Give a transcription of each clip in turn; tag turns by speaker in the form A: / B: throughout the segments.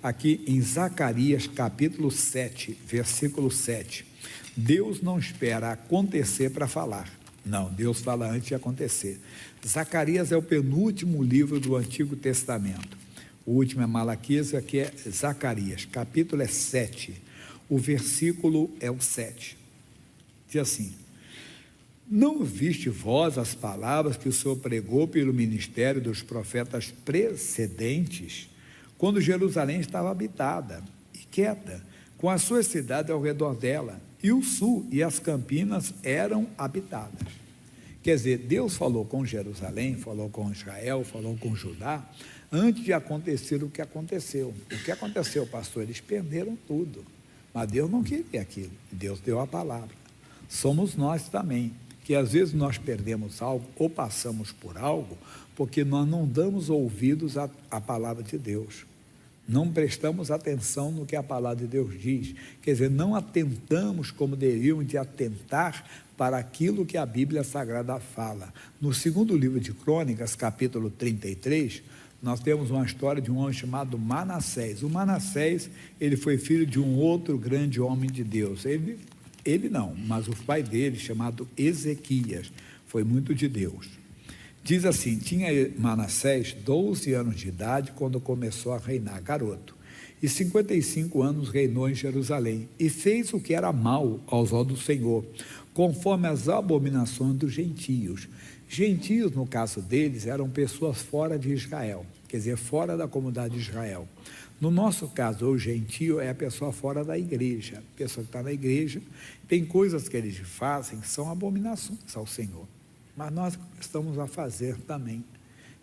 A: aqui em Zacarias capítulo 7, versículo 7. Deus não espera acontecer para falar. Não, Deus fala antes de acontecer. Zacarias é o penúltimo livro do Antigo Testamento. O último é Malaquias, aqui é Zacarias. Capítulo é 7. O versículo é o 7. Diz assim: não viste vós as palavras que o Senhor pregou pelo ministério dos profetas precedentes, quando Jerusalém estava habitada e quieta, com as suas cidades ao redor dela, e o sul e as campinas eram habitadas. Quer dizer, Deus falou com Jerusalém, falou com Israel, falou com Judá, antes de acontecer o que aconteceu. O que aconteceu, pastor? Eles perderam tudo, mas Deus não queria aquilo, Deus deu a palavra. Somos nós também, que às vezes nós perdemos algo, ou passamos por algo, porque nós não damos ouvidos à palavra de Deus. Não prestamos atenção no que a palavra de Deus diz, quer dizer, não atentamos como devíamos de atentar para aquilo que a Bíblia Sagrada fala. No segundo livro de Crônicas, capítulo 33, nós temos uma história de um homem chamado Manassés. O Manassés, ele foi filho de um outro grande homem de Deus. Ele não, mas o pai dele, chamado Ezequias, foi muito de Deus. Diz assim: tinha Manassés 12 anos de idade quando começou a reinar, garoto, e 55 anos reinou em Jerusalém, e fez o que era mal aos olhos do Senhor, conforme as abominações dos gentios. Gentios, no caso deles, eram pessoas fora de Israel, quer dizer, fora da comunidade de Israel. No nosso caso, o gentio é a pessoa fora da igreja, a pessoa que está na igreja, tem coisas que eles fazem que são abominações ao Senhor, mas nós estamos a fazer também.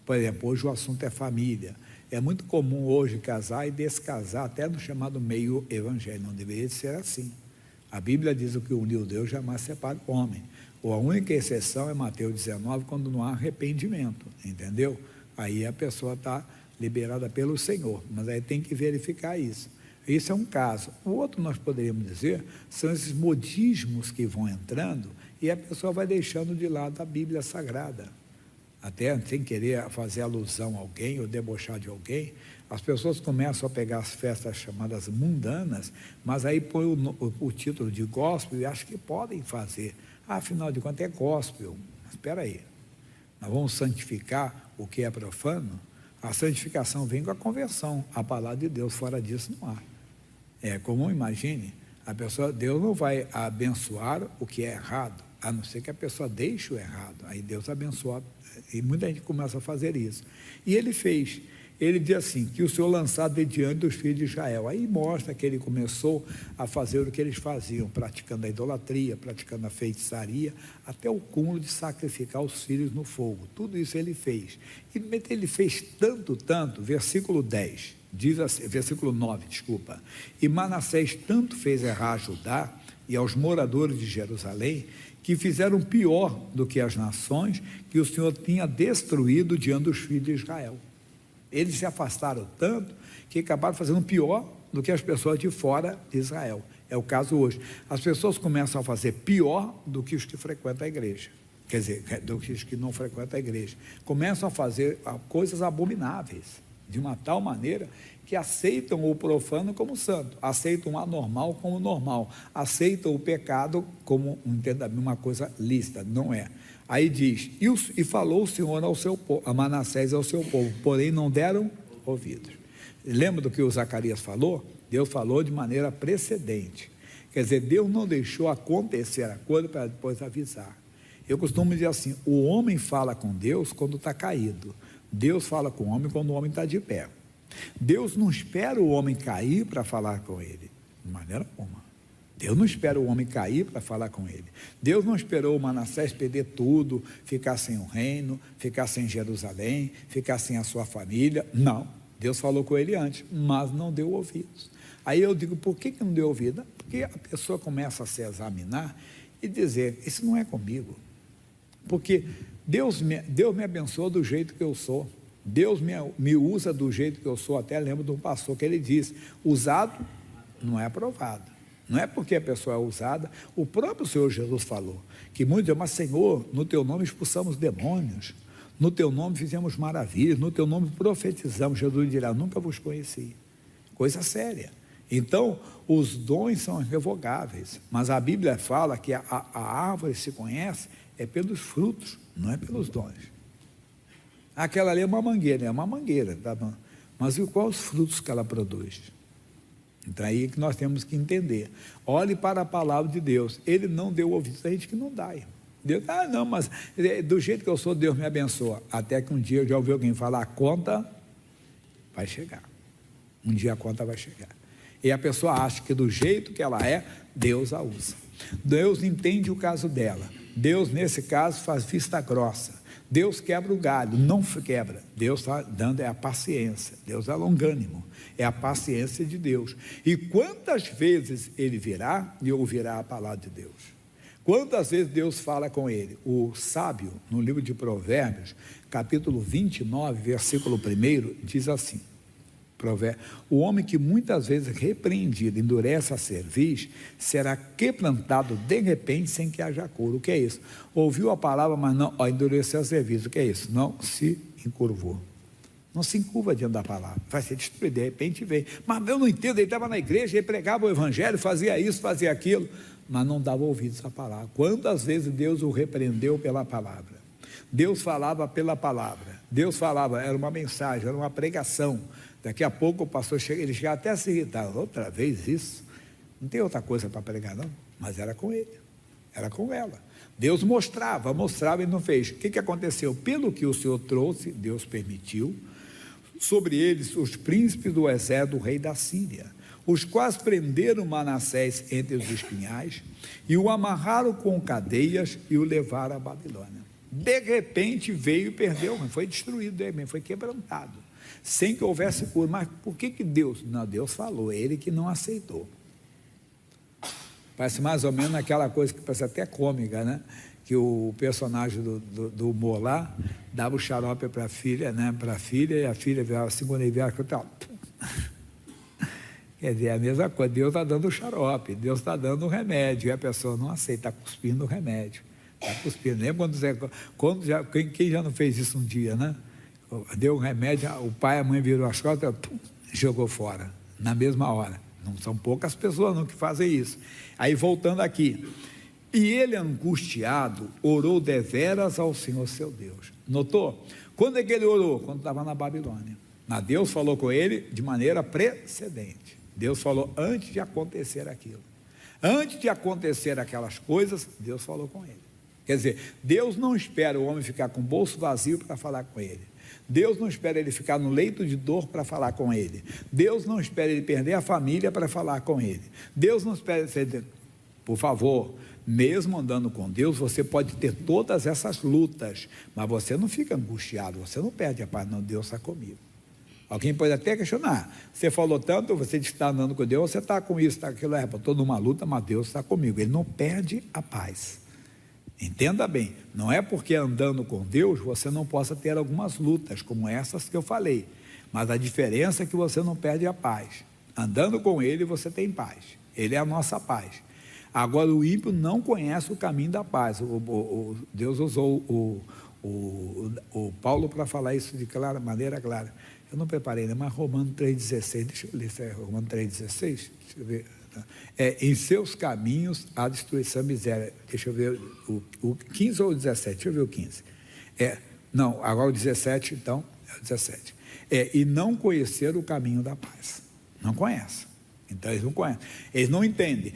A: Por exemplo, hoje o assunto é família. É muito comum hoje casar e descasar, até no chamado meio evangélico. Não deveria ser assim. A Bíblia diz: o que uniu Deus jamais separa o homem. Ou a única exceção é Mateus 19, quando não há arrependimento, entendeu? Aí a pessoa está liberada pelo Senhor, mas aí tem que verificar isso. Isso é um caso. O outro, nós poderíamos dizer, são esses modismos que vão entrando e a pessoa vai deixando de lado a Bíblia Sagrada. Até sem querer fazer alusão a alguém ou debochar de alguém, as pessoas começam a pegar as festas chamadas mundanas, mas aí põe o título de gospel e acham que podem fazer. Afinal de contas é gospel. Mas espera aí, nós vamos santificar o que é profano? A santificação vem com a conversão, a palavra de Deus, fora disso não há. É comum, imagine, a pessoa, Deus não vai abençoar o que é errado, a não ser que a pessoa deixe o errado, aí Deus abençoa, e muita gente começa a fazer isso. E ele fez, ele diz assim, que o Senhor lançado de diante dos filhos de Israel, aí mostra que ele começou a fazer o que eles faziam, praticando a idolatria, praticando a feitiçaria, até o cúmulo de sacrificar os filhos no fogo, tudo isso ele fez. E ele fez tanto, versículo 10, diz assim, versículo 9, desculpa, e Manassés tanto fez errar a Judá e aos moradores de Jerusalém, que fizeram pior do que as nações que o Senhor tinha destruído diante dos filhos de Israel. Eles se afastaram tanto que acabaram fazendo pior do que as pessoas de fora de Israel. É o caso hoje. As pessoas começam a fazer pior do que os que frequentam a igreja. Quer dizer, do que os que não frequentam a igreja. Começam a fazer coisas abomináveis, de uma tal maneira que aceitam o profano como santo, aceitam o anormal como normal, aceitam o pecado como uma coisa lícita, não é. Aí diz, e falou o Senhor ao seu povo, a Manassés ao seu povo, porém não deram ouvidos. Lembra do que o Zacarias falou? Deus falou de maneira precedente, quer dizer, Deus não deixou acontecer a coisa para depois avisar. Eu costumo dizer assim, o homem fala com Deus quando está caído, Deus fala com o homem quando o homem está de pé. Deus não espera o homem cair para falar com ele, de maneira alguma. Deus não espera o homem cair para falar com ele. Deus não esperou o Manassés perder tudo, ficar sem o reino, ficar sem Jerusalém, ficar sem a sua família. Não, Deus falou com ele antes, mas não deu ouvidos. Aí eu digo, por que não deu ouvido? Porque a pessoa começa a se examinar e dizer, isso não é comigo. Porque Deus me abençoa do jeito que eu sou. Deus me usa do jeito que eu sou. Até lembro de um pastor que ele diz, usado não é aprovado. Não é porque a pessoa é usada. O próprio Senhor Jesus falou, que muitos dizem, mas Senhor, no teu nome expulsamos demônios, no teu nome fizemos maravilhas, no teu nome profetizamos. Jesus dirá, nunca vos conheci. coisa séria. Então, os dons são irrevogáveis, mas a Bíblia fala que a árvore se conhece pelos frutos, não é pelos dons. Aquela ali é uma mangueira, tá bom? Mas e quais os frutos que ela produz? Então, aí que nós temos que entender. Olhe para a palavra de Deus. Ele não deu ouvidos a gente que não dá, irmão. Deus, não, mas do jeito que eu sou, Deus me abençoa. Até que um dia eu já ouvi alguém falar, a conta vai chegar. Um dia a conta vai chegar. E a pessoa acha que do jeito que ela é, Deus a usa. Deus entende o caso dela. Deus, nesse caso, faz vista grossa. Deus quebra o galho, não quebra. Deus está dando a paciência. Deus é longânimo. É a paciência de Deus. E quantas vezes ele virá e ouvirá a palavra de Deus? Quantas vezes Deus fala com ele? O sábio, no livro de Provérbios, capítulo 29, versículo 1, diz assim: o homem que muitas vezes repreendido endurece a cerviz, será quebrantado de repente sem que haja cura. O que é isso? Ouviu a palavra, mas não endureceu a cerviz. O que é isso? Não se encurvou. Não se encurva diante da palavra, vai ser destruído, de repente vem. Mas eu não entendo, ele estava na igreja, ele pregava o evangelho, fazia isso, fazia aquilo, mas não dava ouvidos à palavra. Quantas vezes Deus o repreendeu pela palavra? Deus falava pela palavra, Deus falava, era uma mensagem, era uma pregação. Daqui a pouco o pastor chega, ele chega até a se irritar, outra vez isso, não tem outra coisa para pregar não, mas era com ele, era com ela. Deus mostrava e não fez. O que aconteceu? Pelo que o Senhor trouxe, Deus permitiu, sobre eles os príncipes do exército do rei da Síria, os quais prenderam Manassés entre os espinhais, e o amarraram com cadeias e o levaram à Babilônia. De repente veio e perdeu, foi destruído, foi quebrantado, sem que houvesse cura. Mas por que Deus? Não, Deus falou, ele que não aceitou. Parece mais ou menos aquela coisa que parece até cômica, né? Que o personagem do humor lá dava o xarope para a filha, né? E a filha virava, segunda e virava, quer dizer, é a mesma coisa. Deus está dando o xarope, Deus está dando o remédio, e a pessoa não aceita, está cuspindo o remédio, está cuspindo. Lembra quem já não fez isso um dia, né? Deu o remédio, o pai e a mãe virou as costas, jogou fora, na mesma hora. Não são poucas pessoas não que fazem isso. Aí voltando aqui, e ele angustiado, orou deveras ao Senhor seu Deus. Notou? Quando é que ele orou? Quando estava na Babilônia. Mas Deus falou com ele de maneira precedente. Deus falou antes de acontecer aquilo. Antes de acontecer aquelas coisas, Deus falou com ele. Quer dizer, Deus não espera o homem ficar com o bolso vazio para falar com ele. Deus não espera ele ficar no leito de dor para falar com ele. Deus não espera ele perder a família para falar com ele. Deus não espera... Por favor, mesmo andando com Deus, você pode ter todas essas lutas, mas você não fica angustiado, você não perde a paz. Não, Deus está comigo. Alguém pode até questionar, você falou tanto, você está andando com Deus, você está com isso, está com aquilo, estou numa luta, mas Deus está comigo. Ele não perde a paz. Entenda bem, não é porque andando com Deus você não possa ter algumas lutas como essas que eu falei, mas a diferença é que você não perde a paz. Andando com Ele você tem paz, Ele é a nossa paz. Agora o ímpio não conhece o caminho da paz. Deus usou o Paulo para falar isso de maneira clara. Eu não preparei, né? Mas Romanos 3,16, deixa eu ler se é Romanos 3,16, deixa eu ver. Em seus caminhos há destruição e miséria. Deixa eu ver o 15 ou o 17, deixa eu ver o 15. Não, agora o 17, então, é o 17. E não conhecer o caminho da paz. Não conhece. Então eles não conhecem, eles não entendem.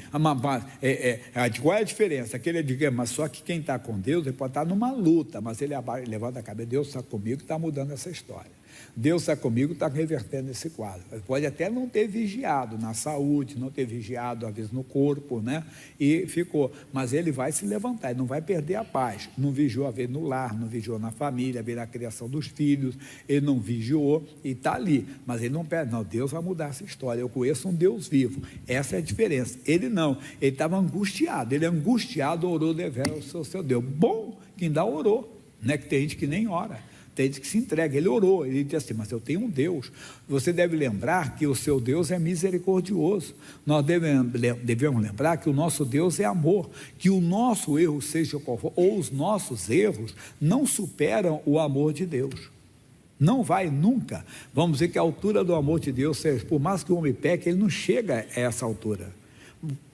A: Qual é a diferença? Aquele diga, mas só que quem está com Deus, ele pode estar numa luta, mas ele levanta a cabeça, Deus está comigo, está mudando essa história. Deus está comigo, está revertendo esse quadro. Pode até não ter vigiado na saúde, não ter vigiado às vezes no corpo, né? E ficou, mas ele vai se levantar, ele não vai perder a paz. Não vigiou a vez no lar, não vigiou na família, a vez na criação dos filhos, ele não vigiou e está ali, mas ele não perde, não, Deus vai mudar essa história. Eu conheço um Deus vivo, essa é a diferença. Ele não, ele estava angustiado, ele angustiado orou deveras ao seu Deus. Bom que ainda orou, né? Que tem gente que nem ora. Tem gente que se entrega, ele orou, ele disse assim, mas eu tenho um Deus. Você deve lembrar que o seu Deus é misericordioso. Nós devemos lembrar que o nosso Deus é amor, que o nosso erro, seja qual for, ou os nossos erros, não superam o amor de Deus. Não vai nunca. Vamos dizer que a altura do amor de Deus, por mais que o homem peque, ele não chega a essa altura.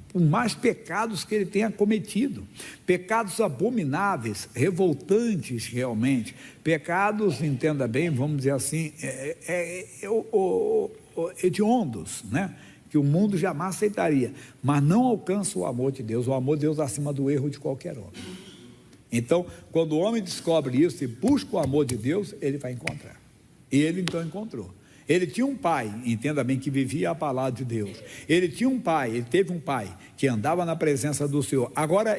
A: Por mais pecados que ele tenha cometido, pecados abomináveis, revoltantes realmente, pecados, entenda bem, vamos dizer assim, hediondos, né? Que o mundo jamais aceitaria, mas não alcança o amor de Deus acima do erro de qualquer homem. Então, quando o homem descobre isso e busca o amor de Deus, ele vai encontrar. E ele então encontrou. Ele tinha um pai, entenda bem, que vivia a palavra de Deus. Ele teve um pai que andava na presença do Senhor. Agora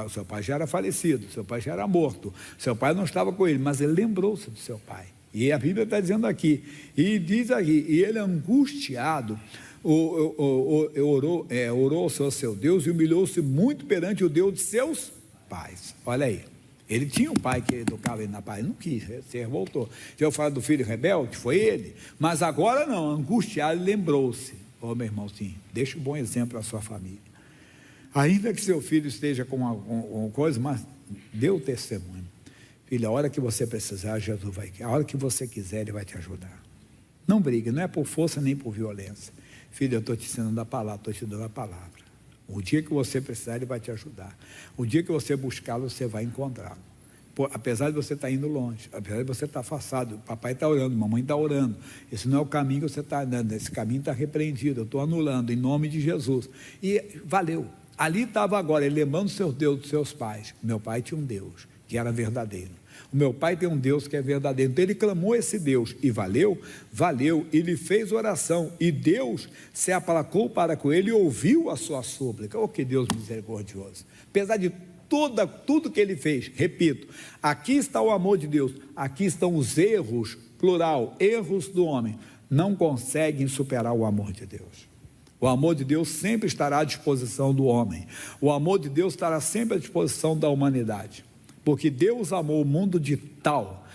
A: seu pai já era falecido, seu pai já era morto, seu pai não estava com ele, mas ele lembrou-se do seu pai. E a Bíblia está dizendo aqui, e diz aqui, e ele angustiado, orou ao seu Deus e humilhou-se muito perante o Deus de seus pais. Olha aí, ele tinha um pai que educava ele na paz, ele não quis, se revoltou. Se eu falar do filho rebelde, foi ele, mas agora não, angustiado, lembrou-se. Meu irmão, sim, deixa um bom exemplo à sua família, ainda que seu filho esteja com alguma coisa, mas dê o testemunho. Filho, a hora que você precisar, Jesus vai, a hora que você quiser, ele vai te ajudar. Não brigue, não é por força nem por violência. Filho, eu estou te ensinando a palavra, estou te dando a palavra. O dia que você precisar, ele vai te ajudar. O dia que você buscá-lo, você vai encontrá-lo. Apesar de você estar indo longe, apesar de você estar afastado, papai está orando, mamãe está orando, esse não é o caminho que você está andando, esse caminho está repreendido, eu estou anulando, em nome de Jesus. E valeu. Ali estava agora, ele lembrando o seu Deus dos seus pais. Meu pai tinha um Deus que era verdadeiro. O meu pai tem um Deus que é verdadeiro. Então ele clamou esse Deus e valeu, ele fez oração e Deus se aplacou para com ele e ouviu a sua súplica. Oh, que Deus misericordioso. Apesar de tudo que ele fez, repito, aqui está o amor de Deus, aqui estão os erros, plural, erros do homem, não conseguem superar o amor de Deus. O amor de Deus sempre estará à disposição do homem, o amor de Deus estará sempre à disposição da humanidade, porque Deus amou o mundo de tal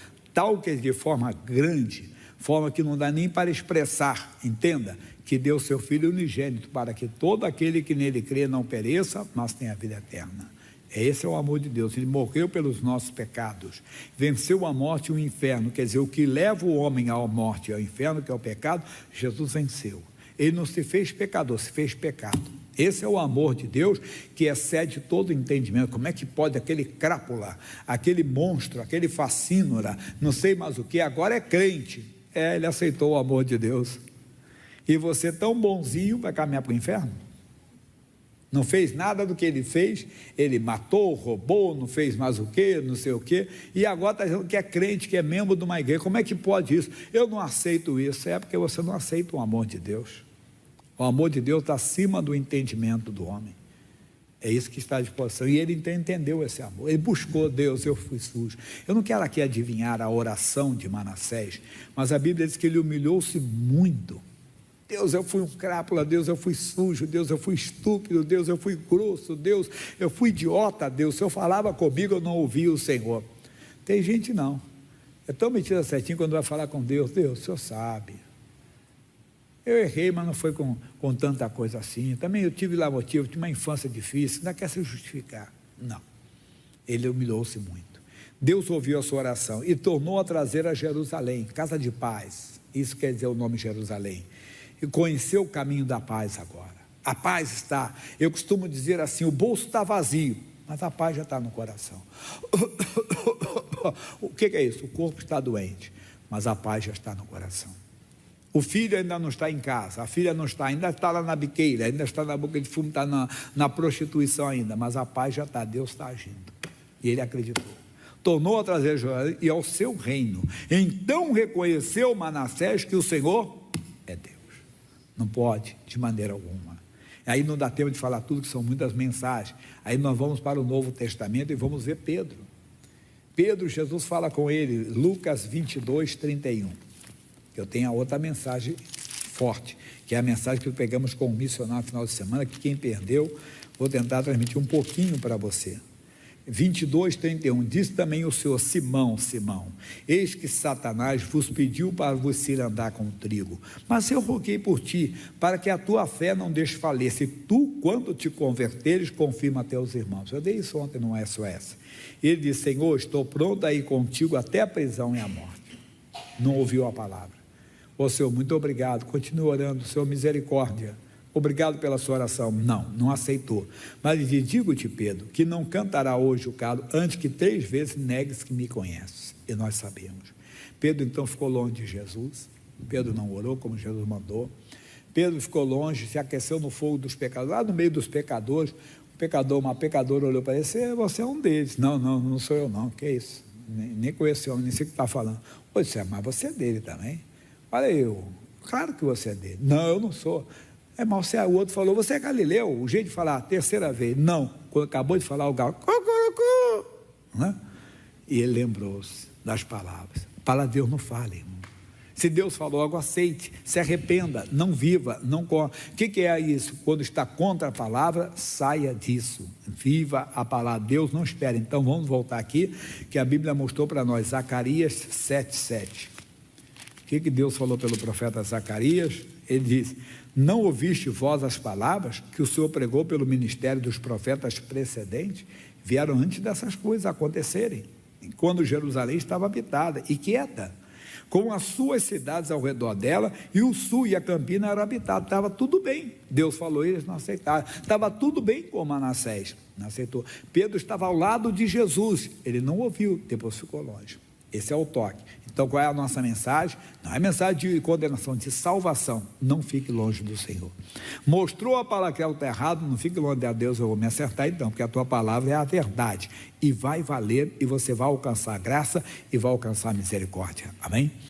A: que de forma grande, forma que não dá nem para expressar, entenda, que deu seu Filho unigênito, para que todo aquele que nele crê não pereça, mas tenha a vida eterna. Esse é o amor de Deus, ele morreu pelos nossos pecados, venceu a morte e o inferno, quer dizer, o que leva o homem à morte e ao inferno, que é o pecado, Jesus venceu. Ele não se fez pecador, se fez pecado. Esse é o amor de Deus que excede todo entendimento. Como é que pode aquele crápula, aquele monstro, aquele facínora, não sei mais o que, agora é crente. Ele aceitou o amor de Deus. E você tão bonzinho vai caminhar para o inferno? Não fez nada do que ele fez, ele matou, roubou, não fez mais o que, não sei o que, e agora está dizendo que é crente, que é membro de uma igreja. Como é que pode isso? Eu não aceito isso. É porque você não aceita o amor de Deus. O amor de Deus está acima do entendimento do homem. É isso que está à disposição. E ele entendeu esse amor. Ele buscou Deus, eu fui sujo. Eu não quero aqui adivinhar a oração de Manassés, mas a Bíblia diz que ele humilhou-se muito. Deus, eu fui um crápula, Deus, eu fui sujo, Deus, eu fui estúpido, Deus, eu fui grosso, Deus, eu fui idiota, Deus, se eu falava comigo, eu não ouvia o Senhor. Tem gente não, é tão metida certinho quando vai falar com Deus, Deus, o Senhor sabe, eu errei, mas não foi com tanta coisa assim, também eu tive lá motivo, tive uma infância difícil, ainda quer se justificar. Não, ele humilhou-se muito. Deus ouviu a sua oração e tornou a trazer a Jerusalém, casa de paz, isso quer dizer o nome Jerusalém, e conheceu o caminho da paz agora. A paz está, eu costumo dizer assim, o bolso está vazio, mas a paz já está no coração. O que é isso? O corpo está doente, mas a paz já está no coração. O filho ainda não está em casa, a filha não está, ainda está lá na biqueira, ainda está na boca de fumo, está na prostituição ainda, mas a paz já está, Deus está agindo. E ele acreditou. Tornou a trazer Jerusalém e ao seu reino. Então reconheceu Manassés que o Senhor é Deus. Não pode, de maneira alguma. Aí não dá tempo de falar tudo, que são muitas mensagens. Aí nós vamos para o Novo Testamento e vamos ver Pedro. Pedro, Jesus fala com ele, Lucas 22, 31. Eu tenho a outra mensagem forte, que é a mensagem que pegamos com o missionário no final de semana, que quem perdeu, vou tentar transmitir um pouquinho para você. 22, 31, diz também o Senhor, Simão, eis que Satanás vos pediu para vos cirandar com trigo, mas eu roguei por ti, para que a tua fé não desfaleça, e tu, quando te converteres, confirma a teus irmãos. Eu dei isso ontem no SOS. Ele disse, Senhor, estou pronto a ir contigo até a prisão e a morte. não ouviu a palavra. Ô Senhor, muito obrigado, continue orando, Senhor, misericórdia, obrigado pela sua oração. Não aceitou. Mas ele diz: digo-te, Pedro, que não cantará hoje o galo antes que 3 vezes negues que me conheces. E nós sabemos. Pedro então ficou longe de Jesus. Pedro não orou como Jesus mandou. Pedro ficou longe, se aqueceu no fogo dos pecadores, lá no meio dos pecadores. Uma pecadora olhou para ele e disse: você é um deles. Não sou eu não, que é isso? Nem conheço esse homem, nem sei o que está falando. Pois é, mas você é dele também. Olha eu, claro que você é dele. Não, eu não sou. Mas o outro falou: você é galileu? O jeito de falar a terceira vez, não. Quando acabou de falar o galo, cucurucu, né? E ele lembrou-se das palavras. Para Deus não fale, irmão. Se Deus falou algo, aceite, se arrependa, não viva, não corra. O que é isso? Quando está contra a palavra, saia disso, viva a palavra. Deus não espera. Então vamos voltar aqui, que a Bíblia mostrou para nós, Zacarias 7:7. O que Deus falou pelo profeta Zacarias? Ele diz: não ouviste vós as palavras que o Senhor pregou pelo ministério dos profetas precedentes? Vieram antes dessas coisas acontecerem, quando Jerusalém estava habitada e quieta, com as suas cidades ao redor dela, e o sul e a campina eram habitados. Estava tudo bem. Deus falou, eles não aceitaram. Estava tudo bem com Manassés, não aceitou. Pedro estava ao lado de Jesus, ele não ouviu, depois ficou longe. Esse é o toque. Então qual é a nossa mensagem? Não é mensagem de condenação, de salvação. Não fique longe do Senhor. Mostrou a palavra que ela está errado, não fique longe de Deus, eu vou me acertar então, porque a tua palavra é a verdade, e vai valer, e você vai alcançar a graça, e vai alcançar a misericórdia, amém?